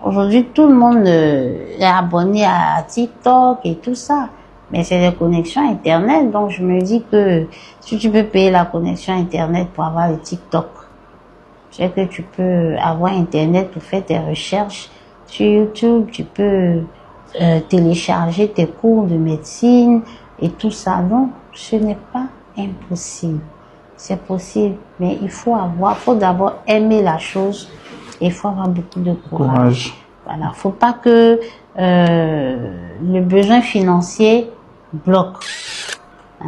Aujourd'hui, tout le monde est abonné à TikTok et tout ça. Mais c'est des connexions Internet. Donc, je me dis que si tu peux payer la connexion Internet pour avoir le TikTok, c'est que tu peux avoir Internet pour faire tes recherches sur YouTube. Tu peux télécharger tes cours de médecine et tout ça. Donc, ce n'est pas impossible. C'est possible, mais il faut d'abord aimer la chose et il faut avoir beaucoup de courage. Voilà, faut pas que le besoin financier bloque.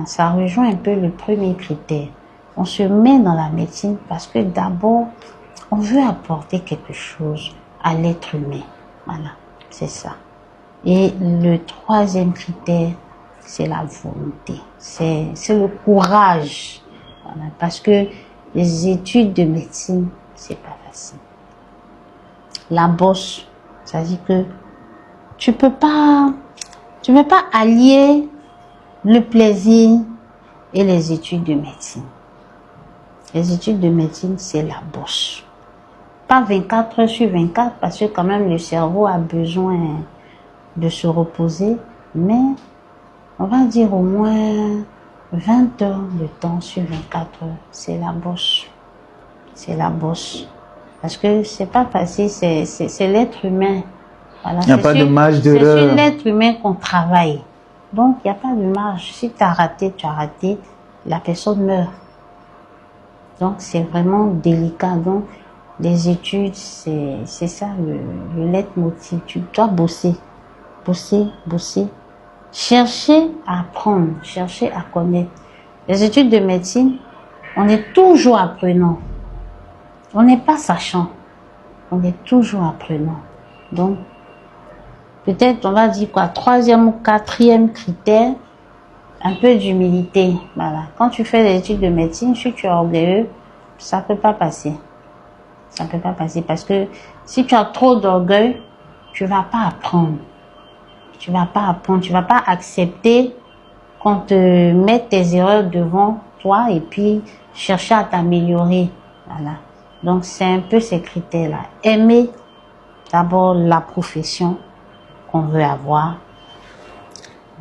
Ça rejoint un peu le premier critère. On se met dans la médecine parce que d'abord, on veut apporter quelque chose à l'être humain. Voilà, c'est ça. Et le troisième critère, c'est la volonté. C'est le courage. Voilà, parce que les études de médecine, c'est pas facile. La bosse, ça dit que tu peux pas allier le plaisir et les études de médecine. Les études de médecine, c'est la bosse. Pas 24 heures sur 24, parce que quand même le cerveau a besoin de se reposer, mais on va dire au moins 20 heures de temps sur 24 heures, c'est la bosse. C'est la bosse. Parce que c'est pas facile, c'est l'être humain. Voilà, il n'y a pas de marge d'erreur. C'est sur l'être humain qu'on travaille. Donc, il n'y a pas de marge. Si tu as raté, la personne meurt. Donc, c'est vraiment délicat. Donc, les études, c'est ça le leitmotiv. Tu dois bosser. Bosser. Chercher à apprendre, chercher à connaître. Les études de médecine, on est toujours apprenant. On n'est pas sachant. On est toujours apprenant. Donc, peut-être on va dire quoi, troisième ou quatrième critère, un peu d'humilité. Voilà. Quand tu fais des études de médecine, si tu es orgueilleux, ça peut pas passer. Ça peut pas passer parce que si tu as trop d'orgueil, tu vas pas apprendre. Tu vas pas accepter qu'on te mette tes erreurs devant toi et puis chercher à t'améliorer. Voilà. Donc, c'est un peu ces critères-là. Aimer d'abord la profession qu'on veut avoir.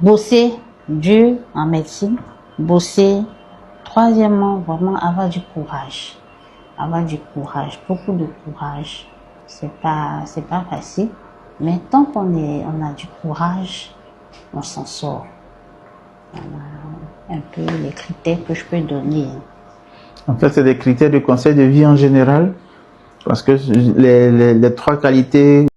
Bosser dur en médecine. Bosser. Troisièmement, vraiment avoir du courage. Avoir du courage. Beaucoup de courage. C'est pas facile. Mais tant qu'on a du courage, on s'en sort. Voilà un peu les critères que je peux donner. En fait, c'est des critères de conseil de vie en général, parce que les trois qualités